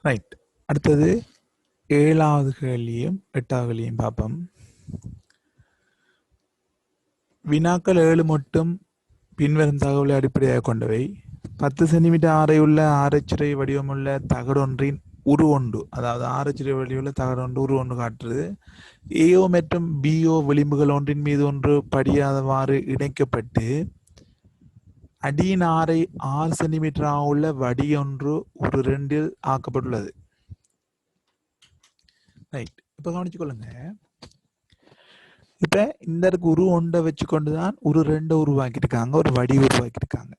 Right. அடுத்தது 7வது கேள்வியும் 8வது கேள்வியும் பார்ப்போம். வினாக்கள் 7 மட்டும் பின்வரும் தகவலை அடிப்படையாக கொண்டவை. 10 சென்டிமீட்டர் ஆரையுள்ள ஆரச்சிறை வடிவமுள்ள தகடொன்றின் உரு ஒன்று, அதாவது ஆரச்சிறை வடிவுள்ள தகடொன்று உரு ஒன்று காட்டுறது. ஏஓ மற்றும் பிஓ விளிம்புகள் ஒன்றின் மீது ஒன்று படியாதவாறு இணைக்கப்பட்டு அடியின் ஆரை 6 சென்டிமீட்டர் உள்ள வடியொன்று ஒரு 2 ஆக்கப்பட்டுள்ளது. ரைட். இப்ப கவனிச்சுக்கொள்ளுங்க. இப்ப இந்த இடத்துக்கு உரு ஒன்றை வச்சுக்கொண்டுதான் ஒரு 2 உருவாக்கியிருக்காங்க, ஒரு வடி உருவாக்கியிருக்காங்க.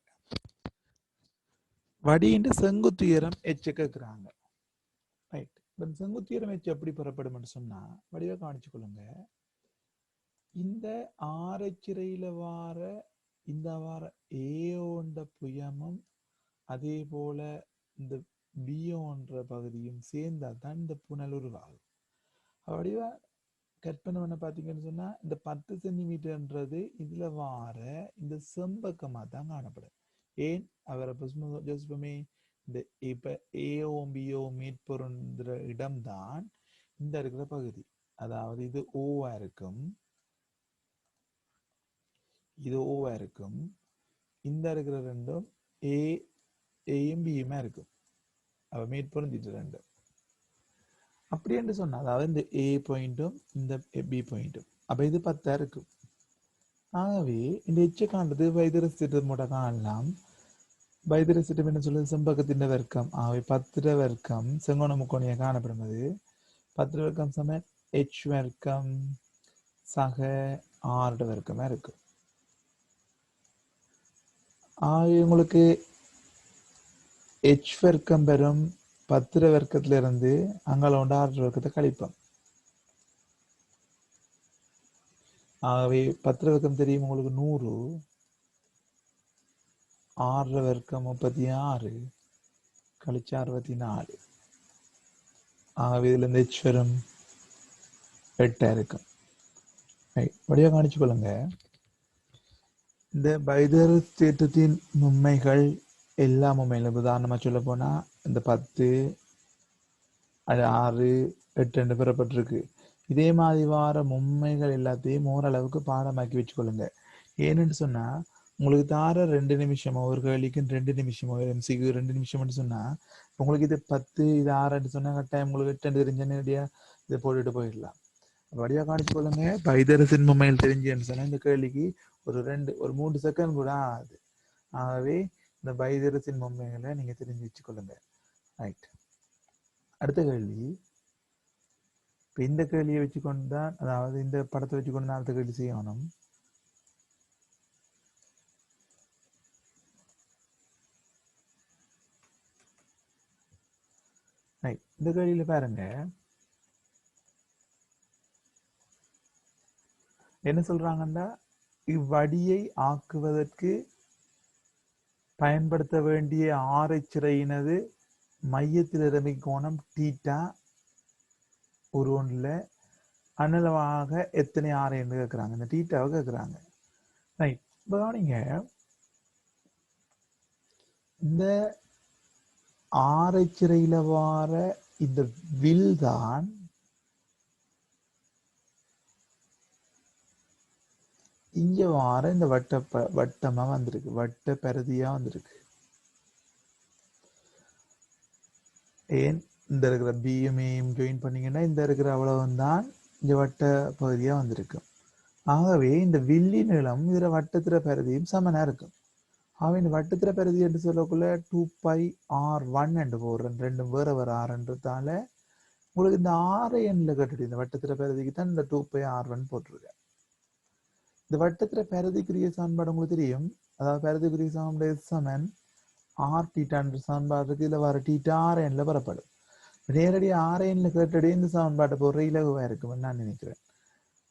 வடியின் செங்குத்துயரம் எச் கேட்கிறாங்க. ரைட். இப்ப செங்குத்துயரம் எச் எப்படி பெறப்படும் சொன்னா வடிவை கவனிச்சுக்கொள்ளுங்க. இந்த ஆரச்சிறையில வார ஏன்ற புயமும் அதே போல இந்த பியோன்ற பகுதியும் சேர்ந்தா தான் இந்த புனல் உருவாகும். வடிவா கற்பனை பண்ண பார்த்தீங்கன்னு சொன்னா இந்த 10 சென்டிமீட்டர்ன்றது இதுல வார இந்த செம்பக்கமா தான் காணப்படும். ஏன் அவரை ஜோசிப்பமே இந்த இப்ப ஏஓம் பிஓ மீட்பொருந்திர இடம்தான் இந்த இருக்கிற பகுதி. அதாவது இது ஓவா இருக்கும், இது ஓவா இருக்கும், இந்த இருக்கிற ரெண்டும் ஏயும் பியுமா இருக்கும். அவ மீட்பொருந்திட்டு ரெண்டும் அப்படி என்று சொன்னா, அதாவது இந்த ஏ பாயிண்ட்டும் இந்த பி பாயிண்ட்டும் அப்ப இது 10 இருக்கும். ஆகவே இந்த எச்சக்காண்டது வைத்தியரசிட்டம் காணலாம். வைத்தியரசிட்டம் என்ன சொல்றது? செம்பக்கத்தின் வர்க்கம். ஆகவே 10 வர்க்கம் செங்கோண முக்கோணிய காணப்படுவது 10 வர்க்கம் சம எச் வர்க்கம் சக 6 வர்க்கமா இருக்கு. ஆகவே உங்களுக்கு எச் வர்க்கம் பெறும் 10 வர்க்கத்துல இருந்து அங்கால 6 வர்க்கத்தை கழிப்போம். ஆகவே 10 வர்க்கம் தெரியும் உங்களுக்கு 100, 6 வர்க்கம் 36 கழிச்சு 64. ஆகவே இதுல இருந்து எச் வரும் 8 இருக்கும். வடிவா காணிச்சு கொள்ளுங்க. இந்த பைதர் தேற்றத்தின் மும்மைகள் எல்லா மும்மைகளும் உதாரணமா சொல்ல போனா இந்த 10 6 8 பெறப்பட்டிருக்கு. இதே மாதிரி வார மும்மைகள் எல்லாத்தையும் ஓரளவுக்கு பாடமாக்கி வச்சுக்கொள்ளுங்க. ஏன்னு சொன்னா உங்களுக்கு தார 2 நிமிஷம் ஒரு கேள்விக்கு 2 நிமிஷம் எம்சிக்கு 2 நிமிஷம்னு சொன்னா உங்களுக்கு இது 10 இது 6 சொன்னா கட்டாயம் உங்களுக்கு 8 தெரிஞ்ச நேரடியா இதை போட்டுட்டு போயிடலாம். வடிவா காணிச்சு கொள்ளுங்க. பைதரசின் மும்மையில் தெரிஞ்சுன்னு சொன்னா இந்த கேள்விக்கு ஒரு 3 செகண்ட் கூட ஆகுது. ஆகவே இந்த பைதரசின் மும்மைகளை நீங்க தெரிஞ்சு வச்சுக்கொள்ளுங்க. ரைட். அடுத்த கேள்வி. இப்ப இந்த கேள்வியை வச்சுக்கொண்டு தான், அதாவது இந்த படத்தை வச்சுக்கொண்டு தான் அடுத்த கேள்வி செய்யணும். இந்த கேள்வியில பாருங்க என்ன சொல்றாங்கன்னா, இவ்வடியை ஆக்குவதற்கு பயன்படுத்த வேண்டிய ஆரைச்சிறையினது மையத்தில் இறமை கோணம் தீட்டா ஒரு ஒன்றுல அனளவாக எத்தனை ஆரை என்று கேட்கிறாங்க. இந்த தீட்டாவை கேட்கிறாங்க. ரைட். இப்போ நீங்க இந்த ஆரைச்சிறையில வார இந்த வில் தான் இங்க வார இந்த வட்டமா வந்திருக்கு, வட்ட பரதியா வந்திருக்கு. ஏன் இந்த இருக்கிற பிஎம்ஏயும் ஜாயின் பண்ணீங்கன்னா இந்த இருக்கிற அவ்வளவுதான் இந்த வட்ட பகுதியா வந்திருக்கு. ஆகவே இந்த வில்லி நிலம் இதுல வட்டத்திர பரதியும் சமனா இருக்கும். ஆகவே இந்த வட்டத்திர பரதி என்று சொல்லக்குள்ள 2πr1 என்று போடுறேன். ரெண்டும் வேற வேற ஆறுன்றதால உங்களுக்கு இந்த ஆரை எண்ணில் கட்டுட்டு இந்த வட்டத்திர பரதிக்கு தான் இந்த 2πr1 போட்டிருக்கேன். இந்த வட்டத்திர பரதிக்குரிய சமன்பாடு உங்களுக்கு தெரியும். அதாவது பரதிக்குரிய சமன்பாடு சமன் ஆர் டீட்டான்ற சமன்பாடு இருக்கு. இதுல வர டீட்டா ஆர்என்ல பெறப்படும். நேரடி ஆர்என்ல கேட்டடி இந்த சமன்பாட்டை போடுற இலகுவா இருக்கும்னு நான் நினைக்கிறேன்.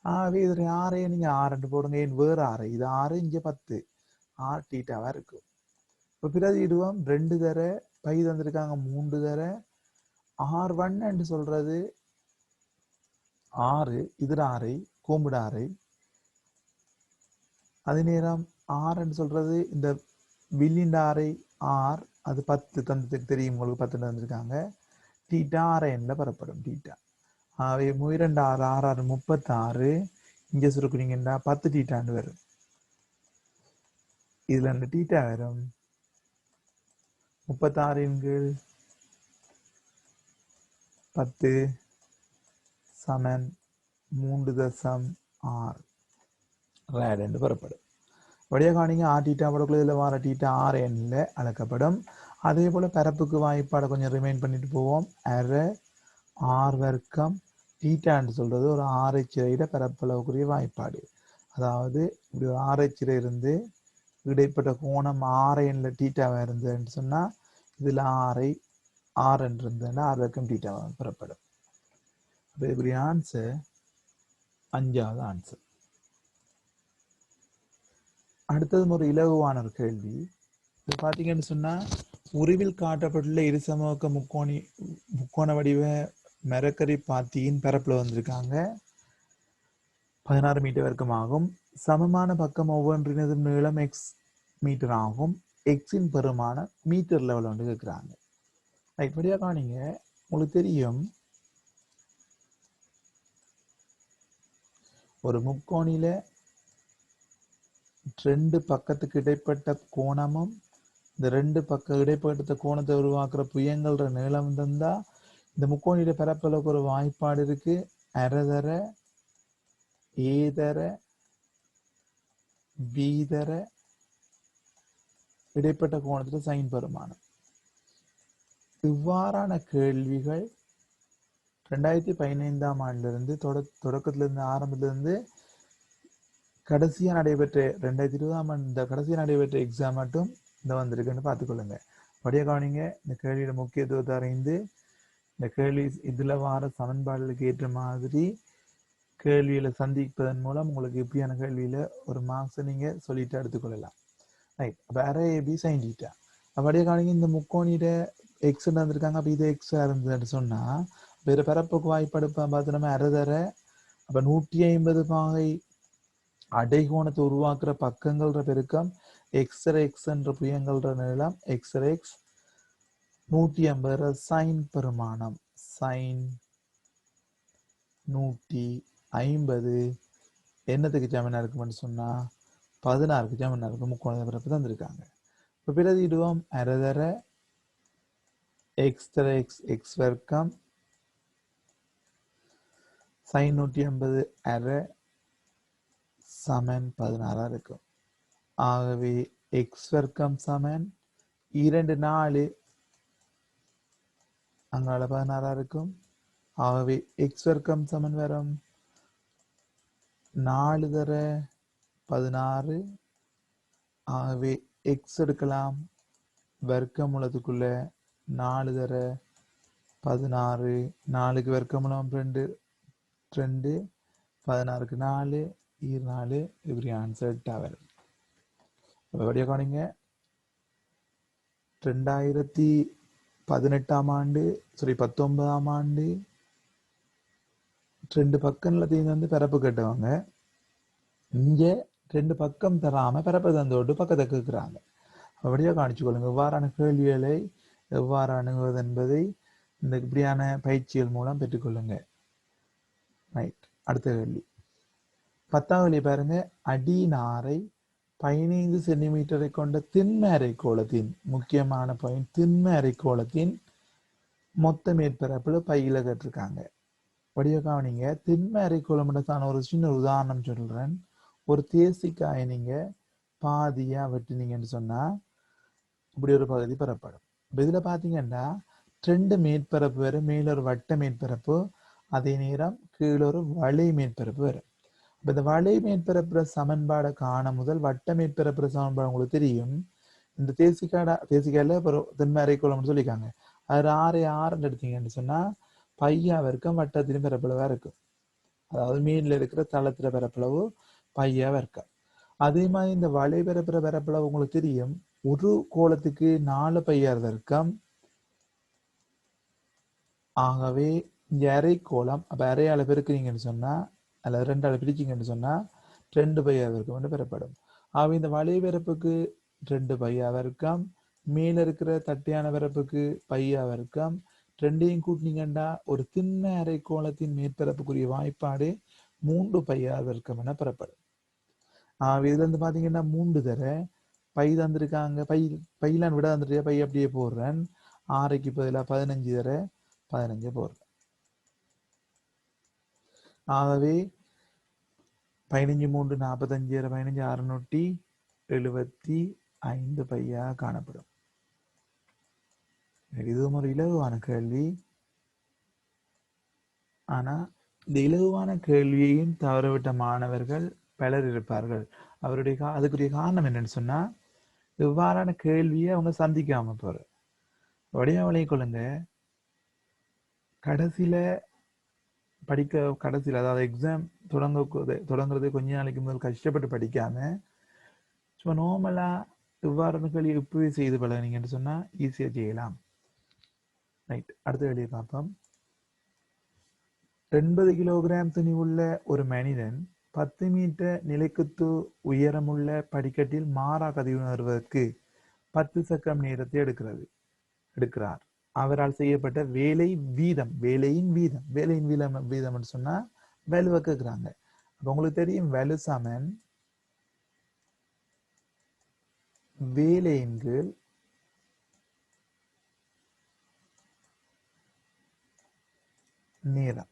ஆகவே இதுல ஆரையை நீங்க 6 போடுங்க. ஏன் வேறு ஆரை, இது 6 இங்க 10 ஆர் டீட்டாவா இருக்கும். இப்ப பிரதியிடுவோம். 2 தர பை தந்திருக்காங்க, 3 தர R1 என்று சொல்றது 6, இதுல ஆரை கூம்பிட ஆரை. அதே நேரம் ஆர் என்று சொல்றது இந்த வில்லின் ஆரை ஆர், அது 10 தந்ததுக்கு தெரியும் உங்களுக்கு, 10 தந்திருக்காங்க. தீட்டா ஆரைன்ல பெறப்படும் தீட்டா. ஆகவே 2 6 6 6 36 இங்கே சுருக்குனீங்கன்னா 10 தீட்டான்னு வரும். இதுல இந்த தீட்டா வரும் 36 10 சமன் 3.6 ரேட் என்று பெறப்படும். வடிவகாணிங்க ஆர் டீட்டா படக்குள்ள இதில் வர டீட்டா ஆர் எண்ணில் அளக்கப்படும். அதே போல் பரப்புக்கு வாய்ப்பாடை கொஞ்சம் ரிமைண்ட் பண்ணிட்டு போவோம். அரை ஆர் வர்க்கம் டீட்டான்னு சொல்கிறது ஒரு ஆரைச்சிறையிட பரப்பளவுக்குரிய வாய்ப்பாடு. அதாவது இப்படி ஒரு ஆரைச்சிறை இருந்து இடைப்பட்ட கோணம் ஆர் எண்ணில் டீட்டாவாக இருந்ததுன்னு சொன்னால் இதில் ஆர் என்று இருந்ததுன்னா ஆர் வர்க்கம் டீட்டாவாக பெறப்படும். அப்போ இப்படி ஆன்சர் 5வது ஆன்சர். அடுத்தது ஒரு இலகுவான ஒரு கேள்வி. இது பார்த்தீங்கன்னு சொன்னால் உருவில் காட்டப்பட்டுள்ள இருசமூக முக்கோண வடிவ மரக்கறி பாத்தியின் பரப்பில் வந்திருக்காங்க. 16 மீட்டர் வர்க்கமாகும். சமமான பக்கம் ஒவ்வொன்றினது நீளம் எக்ஸ் மீட்டர் ஆகும். எக்ஸின் பெருமானம் மீட்டர் லெவல் வந்து கேட்குறாங்க. இப்படியா காணிங்க, உங்களுக்கு தெரியும் ஒரு முக்கோணில 2 பக்கத்துக்கு இடைப்பட்ட கோணமும் இந்த 2 பக்க இடைப்பட்ட கோணத்தை உருவாக்குற புயங்கள்ற நீளம் தந்தா இந்த முக்கோணியில பரப்பளவுக்கு ஒரு வாய்ப்பாடு இருக்கு. அரைதர ஏதர பீதர இடைப்பட்ட கோணத்துல சைன் பெருமானம். இவ்வாறான கேள்விகள் 2015ஆம் ஆண்டிலிருந்து தொடக்கத்திலிருந்து ஆரம்பத்திலிருந்து கடைசியா நடைபெற்ற 2020ஆம் ஆண்டு இந்த கடைசியா நடைபெற்ற எக்ஸாம் மட்டும் இந்த வந்திருக்குன்னு பார்த்துக்கொள்ளுங்க. வடிய கவனிங்க. இந்த கேள்வியோட முக்கியத்துவத்தை அறிந்து இந்த கேள்வி இதுல வார சமன்பாடுகளுக்கு ஏற்ற மாதிரி கேள்வியில சந்திப்பதன் மூலம் உங்களுக்கு இப்படியான கேள்வியில ஒரு மார்க்ஸை நீங்க சொல்லிட்டு எடுத்துக்கொள்ளலாம். ரைட். அப்ப அரை ஏபி சைன் டீட்டா. அப்படியே காணிங்க இந்த முக்கோணியிட எக்ஸ் இருந்திருக்காங்க. அப்ப இது எக்ஸ் இருந்ததுன்னு சொன்னா வேற பரப்புக்கு வாய்ப்பாடு பார்த்தோம்னா அரைதர அப்ப 150 பாகை அடைகோணத்தை உருவாக்குற பக்கங்கள்ற பெருக்கம் எக்ஸ்ர எக்ஸ் என்ற புயங்கள்ற நீளம் எக்ஸ்ர எக்ஸ் 150 சைன் பெருமானம் சைன் 150 என்னத்துக்கு ஜமனா இருக்குன்னு சொன்னா 16க்கு ஜமனா இருக்கு. முக்கோண பிறப்பு தந்திருக்காங்க. இப்ப பிரதியிடுவோம். அரைதர எக்ஸ்ர எக்ஸ் எக்ஸ் வர்க்கம் சைன் 150 அரை சமன் 16 இருக்கும். ஆகவே எக்ஸ் வர்க்கம் சமன் 2 4 அங்கால 16 இருக்கும். ஆகவே எக்ஸ் வர்க்கம் சமன் வரும் 4 தர 16. ஆகவே எக்ஸ் எடுக்கலாம். வர்க்கமூலத்துக்குள்ள 4 தர 16 4க்கு வர்க்கமூலம் 2 2 16க்கு 4 4 இப்படி ஆன்சர் 8 வரும். அப்படியே காணிங்க 2018ஆம் ஆண்டு 19ஆம் ஆண்டு 2 பக்கம்லத்தையும் வந்து பரப்பு கட்டுவாங்க. இங்க 2 பக்கம் தராம பரப்பு தந்தோட்டு பக்கத்தை கேட்கிறாங்க. அப்படியே காணிச்சு கொள்ளுங்க. எவ்வாறான கேள்விகளை எவ்வாறு அணுகுவது என்பதை இந்த இப்படியான பயிற்சிகள் மூலம் பெற்றுக்கொள்ளுங்க. ரைட். அடுத்த கேள்வி 10ஆம் கேள்வி பாருங்க. அடிநாரை 15 சென்டிமீட்டரை கொண்ட திண்ம அரைக்கோளத்தின் முக்கியமான பாயிண்ட் திண்ம அரைக்கோளத்தின் மொத்த மேற்பரப்புல பையில கேட்டிருக்காங்க. வடிவகாவனிங்க திண்ம அரைக்கோளம் ஒரு சின்ன உதாரணம் சொல்றேன். ஒரு தேசிக்காயை நீங்க பாதியா வெட்டினீங்கன்னு சொன்னா இப்படி ஒரு பகுதி பெறப்படும். இதுல பாத்தீங்கன்னா 2 மேற்பரப்பு வரும். மேல ஒரு வட்ட மேற்பரப்பு, அதே நேரம் கீழே ஒரு வளை மேற்பரப்பு வரும். இந்த வளை மேற்பரப்புற சமன்பாடை காண முதல் வட்ட மேற்பரப்புற சமன்பாடு உங்களுக்கு தெரியும். இந்த தேசிக்காயில திண்ம அரைக்கோளம்னு சொல்லியிருக்காங்க. அது 6 எடுத்தீங்கன்னு சொன்னா பையா வர்க்கம் வட்டத்திலும் பரப்பளவா இருக்கும். அதாவது மீன்ல இருக்கிற தளத்துல பரப்பளவு பையா வர்க்கம். அதே மாதிரி இந்த வளை பரப்புற பரப்பளவு உங்களுக்கு தெரியும். ஒரு கோளத்துக்கு 4 பையா வர்க்கம். ஆகவே இந்த அரைக்கோளம் அப்ப அரையால பெருக்குறீங்கன்னு சொன்னா அல்ல 2ஆல பிரிச்சிங்கன்னு சொன்னா 2 பையா வர்க்கம் என்று பெறப்படும். ஆகவே இந்த வளை பரப்புக்கு 2 பையா வர்க்கம், மேல இருக்கிற தட்டையான பரப்புக்கு பையா வர்க்கம், ரெண்டையும் கூட்டினீங்கன்னா ஒரு திண்ண அரைக்கோளத்தின் மேற்பரப்புக்குரிய வாய்ப்பாடு 3 பையா வர்க்கம் என பெறப்படும். இதுல இருந்து பாத்தீங்கன்னா 3 தர பை தந்திருக்காங்க. பையிலான் விட வந்துட்டு பை அப்படியே போடுறேன். 6க்கு பதிலாக 15 தர 15 போடுறேன். ஆகவே 15 3 45 15 675 பையா காணப்படும். இதுவும் ஒரு இலகுவான கேள்வி. ஆனா இந்த இலகுவான கேள்வியையும் தவறவிட்ட மாணவர்கள் பலர் இருப்பார்கள். அதுக்குரிய காரணம் என்னன்னு சொன்னா, இவ்வாறான கேள்வியை அவங்க சந்திக்காம போற வடிவங்களை கொள்ளுங்க. கடைசியில அதாவது எக்ஸாம் தொடங்குறது கொஞ்ச நாளைக்கு முதல் கஷ்டப்பட்டு படிக்காம சும்மா நார்மலா இவ்வாறான கேள்வி இப்பவே செய்து பழகினீங்கன்னு சொன்னா ஈஸியா செய்யலாம். ரைட், அடுத்த கேள்வியை பார்ப்போம். 80 கிலோகிராம் துணிவுள்ள ஒரு மனிதன் 10 மீட்டர் நிலைக்குத்து உயரமுள்ள படிக்கட்டில் மாறா கதியுணர்வதற்கு 10 செகண்ட் நேரத்தை எடுக்கிறார். அவரால் செய்யப்பட்ட வேலையின் வீதம் சொன்னா வேலுவை கேட்கிறாங்க. அப்ப உங்களுக்கு தெரியும் வேலு சமன் வேலையின் கீழ் நேரம்.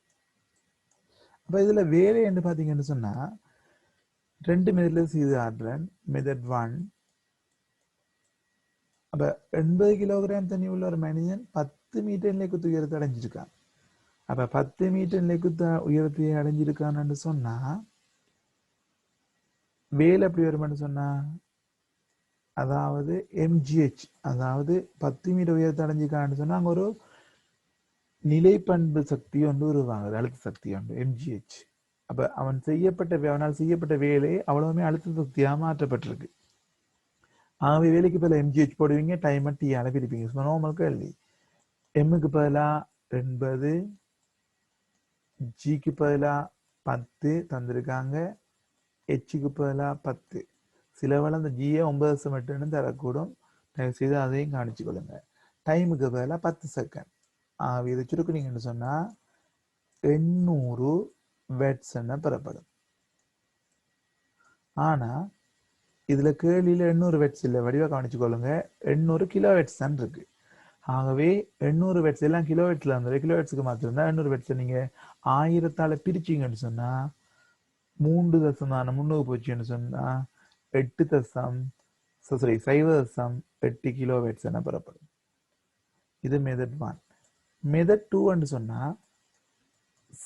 அப்ப இதுல வேலை என்று பாத்தீங்கன்னு சொன்னா 2 மெத்தட்ல செய்து ஆடுறேன். மெத்தட் 1. அப்ப 80 கிலோகிராம் தண்ணி உள்ள ஒரு மனிதன் 10 மீட்டர் நிலைக்குத்து உயரத்தை அடைஞ்சிருக்கான். அப்ப 10 மீட்டர் நிலைக்குத்து உயரத்தை அடைஞ்சிருக்கான்னு சொன்னா வேலை எப்படி வரும்னு சொன்னா, அதாவது எம்ஜிஹெச், அதாவது 10 மீட்டர் உயரத்தை அடைஞ்சிருக்கான்னு சொன்னா அங்க ஒரு நிலைப்பண்பு சக்தி ஒன்று உருவாகுது, அழுத்த சக்தி ஒன்று, எம்ஜிஹெச். அப்ப அவனால் செய்யப்பட்ட வேலை அவ்வளவுமே அழுத்த சக்தியா மாற்றப்பட்டிருக்கு. ஆகவே வேலைக்கு பதிலாக எம்ஜிஹெச் போடுவீங்க, டைம் டி அனுப்பியிருப்பீங்க. நார்மல் கேள்வி. எம்முக்கு பதிலா 80, ஜிக்கு பதிலா 10 தந்திருக்காங்க, ஹெச்சுக்கு பதிலா 10. சில வேளை அந்த ஜியை 9.8 தரக்கூடும். தயவு செய்து அதையும் காணிச்சு கொள்ளுங்க. டைமுக்கு பதிலா 10 செகண்ட். இதை சுருக்குனீங்கன்னு சொன்னா 800 வெட்ஸ் என பெறப்படும். ஆனா இதுல கேள்வியில 800 வெட்ஸ் இல்லை, வடிவா கவனிச்சு கொள்ளுங்க. 800 கிலோ வெட்ஸ் தான் இருக்கு. ஆகவே 800 வெட்ஸ் எல்லாம் கிலோ வெட்ஸ்ல வந்து கிலோ வெட்ஸுக்கு மாத்திருந்தா 800 வெட்ஸ் நீங்க 1000ஆல பிரிச்சிங்கன்னு சொன்னா 3 தசம் தானே முன்னுக்கு போச்சுன்னு சொன்னா 0.8 கிலோ வெட்ஸ் என பெறப்படும். இது மெத்தட் 1. மெத்தட் 2 சொன்னா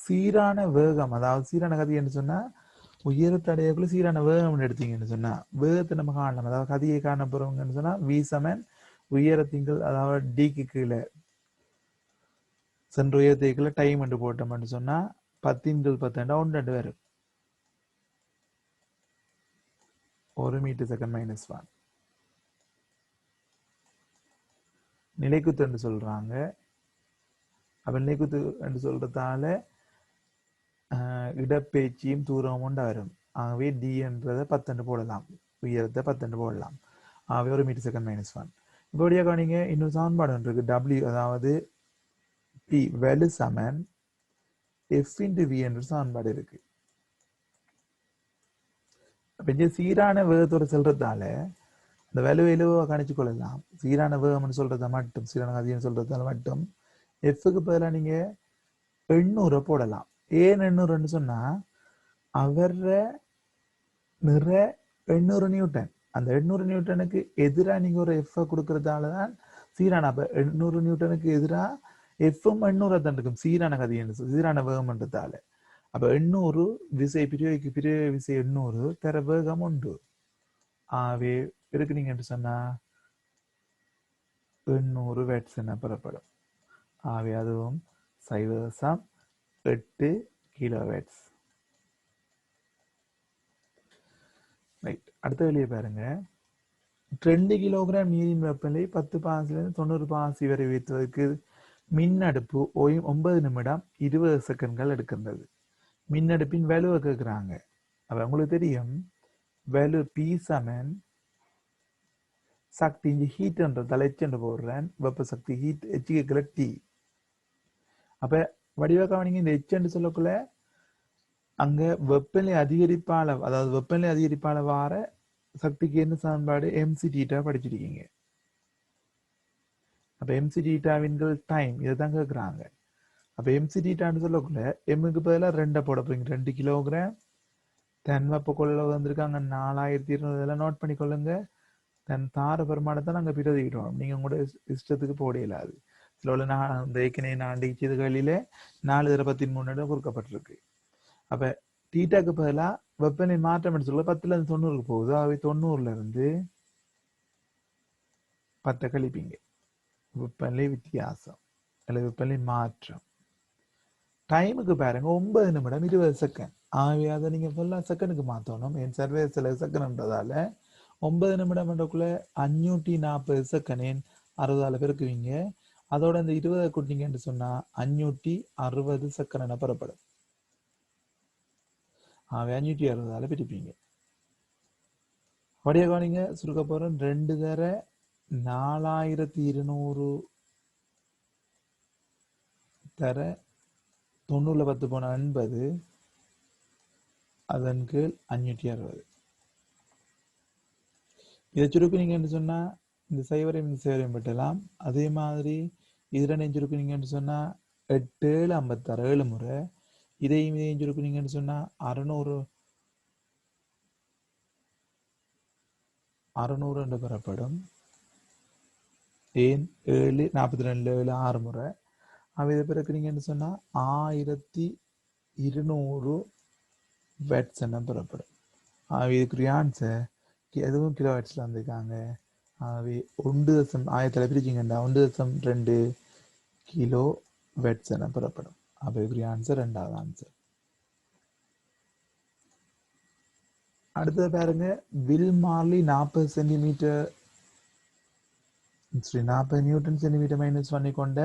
சீரான வேகம், அதாவது சீரான கதி என்று சொன்னா உயரத்தடையக்குள்ள சீரான வேகம் எடுத்தீங்கன்னு சொன்னா வேகத்தை நம்ம காணலாம். அதாவது கதியை காண போறவங்கன்னு சொன்னா வி சமன் உயரத்திங்கள், அதாவது டிக்கு கீழே சென்ற உயரத்துக்குள்ள டைம் என்று போட்டோம்னு சொன்னா 10 × 10 வரும். 1 மீட்டர் செகண்ட் -1. நிலைக்குத்து என்று சொல்றாங்க. அப்ப நிலைக்குத்து என்று சொல்றதால இடப்பெயர்ச்சியும் தூரம் உண்டா வரும். ஆகவே டி என்றதை 10 போடலாம், உயரத்தை 10 போடலாம். ஆகவே 1 மீட்டர் செகண்ட் -1. இப்படியா காணிங்க. இன்னும் சமன்பாடு ஒன்று இருக்கு, டபிள்யூ, அதாவது B Velu Saman F into we என்ற சமன்பாடு இருக்கு. அப்ப சீரான வேகத்தோட செல்றதால இந்த வேலுவை இலவா கணிச்சு கொள்ளலாம். சீரான வேகம்னு சொல்றதை மட்டும், சீரான கதின்னு சொல்றதால மட்டும் எஃப்க்கு பதிலாக நீங்க 800 போடலாம். ஏன் 800ன்னு சொன்னா அவர நிற 800 நியூட்டன். அந்த 800 நியூட்டனுக்கு எதிராக நீங்க ஒரு எஃப் கொடுக்கறதால தான் சீரான. அப்ப 800 நியூட்டனுக்கு எதிராக எஃப்பும் 800 தான் இருக்கும் சீரான கதி என்று சீரான வேகம்ன்றதால. அப்ப 800 விசை பிரிவைக்கு பிரிவு விசை 800 தர வேகம் உண்டு. ஆகவே இருக்கிறீங்க என்று சொன்னா 800 வெட்ஸ் என பெறப்படும். ஆகவே அதுவும் 0.8 கிலோ வெட்ஸ். ரைட், அடுத்த வெளியே பாருங்க. 2 கிலோகிராம் நீரின் வெப்பநிலை 10 பாசிலிருந்து 90 பாசி வரை வைத்ததற்கு மின் அடுப்பு 9 நிமிடம் 20 செகண்ட்கள் எடுக்கின்றது. மின் அடுப்பின் வேலுவை கேட்கிறாங்க. அப்ப உங்களுக்கு தெரியும் வேலு பி சமன் சக்தி, இங்க ஹீட் என்ற தலைச்சு என்று போடுறேன், வெப்ப சக்தி ஹீட், ஹெச்சுக்கு டி. அப்ப வடிவ கவனிங்க, இந்த எச்ன்னு சொல்லக்குள்ள அங்க வெப்பநிலை அதிகரிப்பால, அதாவது வெப்பநிலை அதிகரிப்பால வார சக்திக்கு என்ன சமன்பாடு? எம்சி டீட்டா படிச்சிருக்கீங்க. அப்ப எம்சி டீட்டாவின்கள் டைம் இதுதான் கேட்குறாங்க. அப்ப எம்சி டீட்டான்னு சொல்லக்குள்ள எம்முக்கு பதிலாக 2 போட போறீங்க. 2 கிலோகிராம் தென் வெப்ப கொள்ள வந்திருக்காங்க 4200. இதெல்லாம் நோட் பண்ணிக்கொள்ளுங்க. தன் தார பெருமானத்தை நாங்கள் பிரதிக்கிட்டோம். நீங்க உங்களோட இஷ்டத்துக்கு போட இயலாது. சில உள்ள நான் இந்த ஏற்கனவே நான் செய்திகளில 4/13 கொடுக்கப்பட்டிருக்கு. அப்ப டீட்டாக்கு பதிலாக வெப்பநிலை மாற்றம் சொல்ல 10லேருந்து 90க்கு போகுது. அவை 90ல இருந்து 10 கழிப்பீங்க. வெப்பநிலை வித்தியாசம் அல்லது வெப்பநிலை மாற்றம். டைமுக்கு பாருங்க 9 நிமிடம் 20 செகண்ட். ஆகவே அதை நீங்க ஃபுல்லா செகண்டுக்கு மாற்றணும். என் சர்வே சில செகண்ட்ன்றதால 9 நிமிடம் என்றக்குள்ள 540 செகண்ட் 60 பெருக்குவீங்க. அதோட இந்த 20 கூட்டிங்கன்னு சொன்னா 560 செகண்ட் பெறப்படும். ஆகவே 560 பிரிப்பீங்க. வடிய கவனிங்க, சுருக்க போறோம். 2 தர 4200 தர 90ல 10 போன 80, அதன் கீழ் 560. இதை சுருக்குனீங்கன்னு சொன்னா இந்த சைவரையும் இந்த சைவரையும் பெற்றலாம். அதே மாதிரி இதில் சுருக்குனீங்கன்னு சொன்னா 8 7 56 7 முறை. இதையும் சுருக்குனீங்கன்னு சொன்னா 600 என்று பெறப்படும். ஏன் 7 42 7 6 முறை. அவ இதை பிறக்குறீங்கன்னு சொன்னா 1200 வாட்ஸ் என பெறப்படும். இதுக்குரிய ஆன்சர் எதுவும் கிலோ வாட்ஸ்ல வந்திருக்காங்க. ஆகவே 1.1000 பிரிச்சிங்கண்டா 1.2 கிலோ வாட்ஸ் என பெறப்படும். அப்ப இதுக்குரிய ஆன்சர் 2வது ஆன்சர். அடுத்தது பாருங்க, will Marley 40 centimetre 40 Newton centimetre minus பண்ணி கொண்ட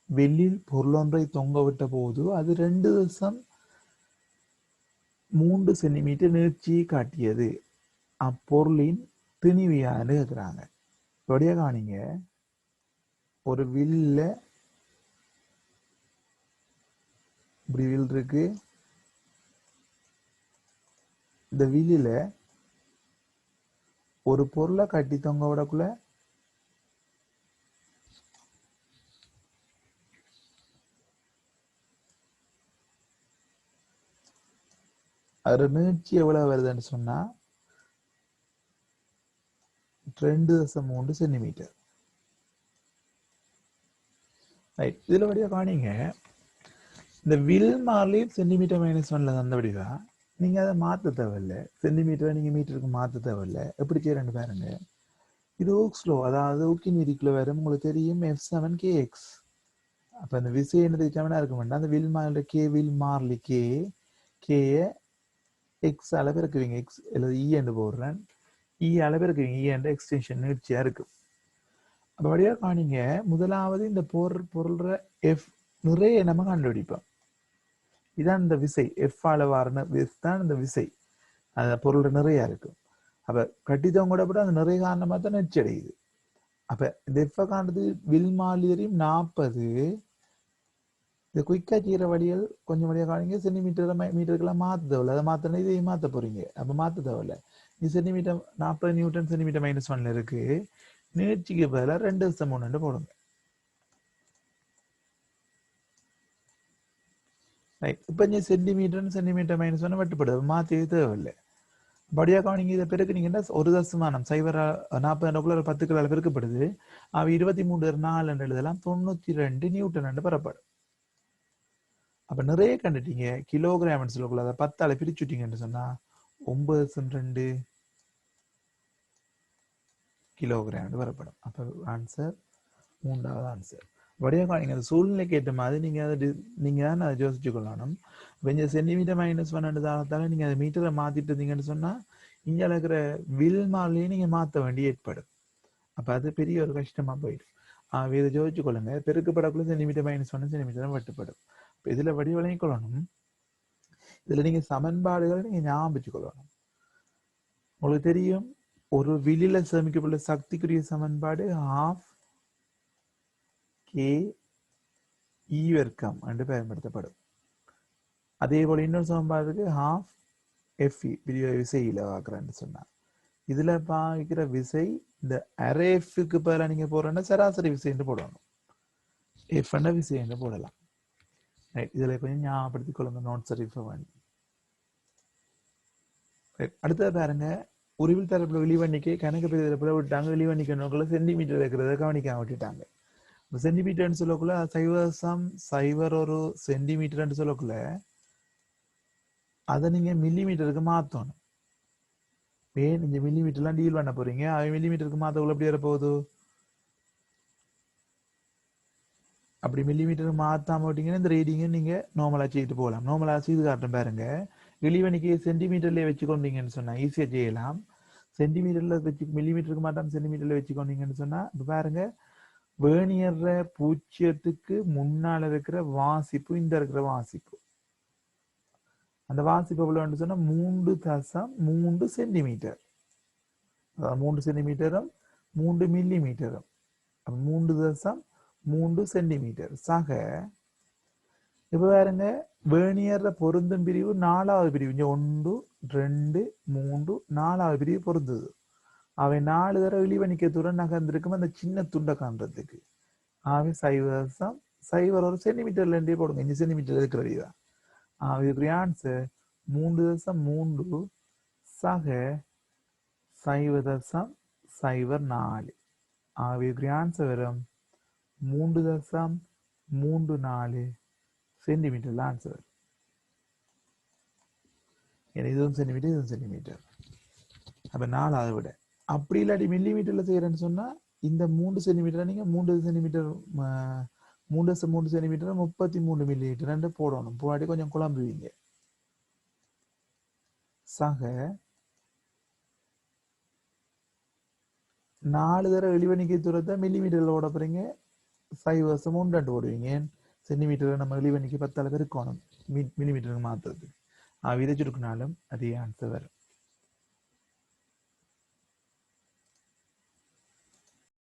வெள்ளில் பொருளொன்றை தொங்க விட்ட போது அது 2.3 சென்டிமீட்டர் நீட்சியை காட்டியது. அப்பொருளின் திணிவியான்னு கேட்குறாங்க. இப்படியே காணிங்க, ஒரு வில்ல இப்படி வில் இருக்கு. இந்த வில்லில ஒரு பொருளை கட்டி தொங்க விடக்குள்ள அது நீட்சி எவ்வளவு வருதுன்னு சொன்னா 2.3 சென்டிமீட்டர். ரைட். இதுல வழியா காணிங்க, இந்த வில் மார்லி சென்டிமீட்டர் -1ல தந்தபடிவா நீங்க அதை மாற்ற தேவையில்லை. சென்டிமீட்டரை நீங்க மீட்டருக்கு மாற்ற தேவையில்லை. எப்படி செய்யறேன்னு பாருங்க. இது ஊக்ஸ்லோ, அதாவது ஊக்கின் விதிக்குள்ள வரும். உங்களுக்கு தெரியும் F7kx. அப்ப இந்த விசை என்னது சமனா இருக்க மாட்டா. அந்த will Marley will Marley K X அளவு இருக்குவீங்க. எக்ஸ் அல்லது இ என்று போடுறேன். இ அளவு இருக்குவீங்க. இ என்ற எக்ஸ்டென்ஷன் நீட்சியா இருக்கு. அப்ப வழியா காணிங்க, முதலாவது இந்த பொருள்ற எஃப் நிறைய நம்ம கண்டுபிடிப்போம். இதான் இந்த விசை. எஃப் அளவான தான் இந்த விசை. அந்த பொருள் நிறைய இருக்கும். அப்ப கட்டித்தவங்க கூட அந்த நிறைய காரணமா தான் நெச்சு அடையுது. அப்ப இந்த எஃப் காண்றது வில் மாலியரியும் 40. இந்த குயிக்கா செய்யற வழிகள் கொஞ்சம் வழியா காணிங்க. சென்டிமீட்டர் மீட்டருக்கெல்லாம் மாத்த தேவையில்ல. அதை மாத்தணும், இதையும் மாத்த போறீங்க. அப்ப மாத்த தேவையில்ல. இது சென்டிமீட்டர் 40 நியூட்டன் சென்டிமீட்டர் -1ல இருக்கு. நீட்சிக்கு பதிலாக 2.3 போடுங்க. ரைட். இப்ப இங்க சென்டிமீட்டர் -1 வெட்டுப்படுது. மாத்தி தேவையில்லை. படியா கவனிங்க, இதை பெருக்குனீங்கன்னா 1.40 10 பெருக்கப்படுது. அவ 23/4 என்று எழுதலாம். 92 நியூட்டன் என்று பெறப்படும். அப்ப நிறைய கண்டுட்டீங்க. கிலோகிராம் சொல்லக்குள்ள அதை 10ஆல பிரிச்சுட்டீங்கன்னு சொன்னா 9.2 கிலோகிராம் பெறப்படும். அப்ப ஆன்சர் 3வது ஆன்சர். வடிவா நீங்க அந்த சூழ்நிலைக்கு ஏற்ற மாதிரி நீங்க தான் அதை யோசிச்சு கொள்ளணும். கொஞ்சம் சென்டிமீட்டர் -1 தாளத்தால நீங்க அதை மீட்டரை மாத்திட்டு இருந்தீங்கன்னு சொன்னா இங்க இருக்கிற வில் மாலையும் நீங்க மாற்ற வேண்டி ஏற்படும். அப்ப அது பெரிய ஒரு கஷ்டமா போயிடும். இதை யோசிச்சு கொள்ளுங்க. பெருக்கப்படக்குள்ள சென்டிமீட்டர் -1 சென்டிமீட்டர் வெட்டுப்படும். இப்ப இதுல வடிவலையும் கொள்ளணும். இதுல நீங்க சமன்பாடுகளை நீங்க ஞாபகம் வச்சு கொள்ளணும். உங்களுக்கு தெரியும், ஒரு வில்லில சேமிக்கப்பட்ட சக்திக்குரிய சமன்பாடு 12 K இ வர்க்கம் என்று பயன்படுத்தப்படும். அதே போல இன்னொரு சமன்பாடுக்கு ஹாஃப் எஃப்இ விசையில பார்க்குறேன்னு சொன்னார். இதுல பாய்க்கிற விசை இந்த அரேஃபுக்கு பதிலாக நீங்க போறேன்னா சராசரி விசை என்று போடணும். எஃப் என்ற விசை என்று போடலாம். ரைட், இதுல கொஞ்சம் ஞாபகப்படுத்திக் கொள்ளுங்க நோட் சரிஃபை வேண்டி. அடுத்தது பாருங்க, உருவில் தரப்புல வெளிவண்ணிக்கை கணக்கு பிரிவுல விட்டாங்க. வெளிவண்ணிக்கை நோக்கில் சென்டிமீட்டர் இருக்கிறத கவனிக்காம விட்டுட்டாங்க. சென்டிமீட்டர்னு சொல்லக்குள்ள 0.01 சென்டிமீட்டர்னு சொல்லக்குள்ள அதை நீங்க மில்லிமீட்டருக்கு மாத்தணும். ஏன் நீங்க மில்லிமீட்டர்லாம் டீல் பண்ண போறீங்க, அது மில்லிமீட்டருக்கு மாத்தக்குள்ள எப்படி வர போகுது? அப்படி மில்லிமீட்டருக்கு மாத்தாம விட்டீங்கன்னா இந்த ரீடிங்கை நீங்க நார்மலா செய்துட்டு போகலாம். நார்மலா செய்து காட்டுறேன் பாருங்க. வெளிவணிக்கு சென்டிமீட்டர்லயே வச்சுக்கொண்டீங்கன்னு சொன்னா ஈஸியா செய்யலாம். சென்டிமீட்டர்ல வச்சு மில்லிமீட்டருக்கு மாட்டாம சென்டிமீட்டர்ல வச்சுக்கொண்டீங்கன்னு சொன்னா இப்ப பாருங்க, வேணியர்ற பூஜ்ஜியத்துக்கு முன்னால இருக்கிற வாசிப்பு இந்த இருக்கிற வாசிப்பு, அந்த வாசிப்பு எவ்வளவு சொன்னா 3.3 சென்டிமீட்டர். அதாவது 3 சென்டிமீட்டரும் 3 மில்லிமீட்டரும் 3.3 சென்டிமீட்டர் சக. இப்ப பாருங்க, வேணியர்ற பொருந்தும் பிரிவு 4வது பிரிவு, இங்க 1 2 3 4வது பிரிவு பொருந்தது. அவை 4 தடவை வெளிவணிக்கத்துடன் நகர்ந்திருக்கும் அந்த சின்ன துண்டை காண்றதுக்கு. ஆகவே 0.01 சென்டிமீட்டர்ல இருந்தே போடுங்க. 5 சென்டிமீட்டர் இருக்கிற வழிதான். இதுக்குரிய ஆன்சர் 3.3 சக 0.04. ஆகவே இதுக்குரிய ஆன்சர் வரும் 3.34 சென்டிமீட்டர்ல ஆன்சர். இதுவும் சென்டிமீட்டர் இதுவும் சென்டிமீட்டர். அப்ப 4வது விட. அப்படி இல்லாட்டி மில்லிமீட்டர்ல செய்யறேன்னு சொன்னா இந்த 3 சென்டிமீட்டர் நீங்க 3 சென்டிமீட்டர் 3 சென்டிமீட்டர் 33 மில்லிமீட்டர் போடணும். போடாட்டி கொஞ்சம் குழம்புவீங்க. சக 4 தடவை வெளிவணிக்கை தூரத்தை மில்லிமீட்டர்ல ஓட போறீங்க. 0.3 போடுவீங்க. சென்டிமீட்டர் நம்ம வெளிவணிக்கை 10 அளவு இருக்கணும் மில்லிமீட்டருக்கு மாத்துறது. விதைச்சிருக்குனாலும் அதே ஆன்சர் வரும்.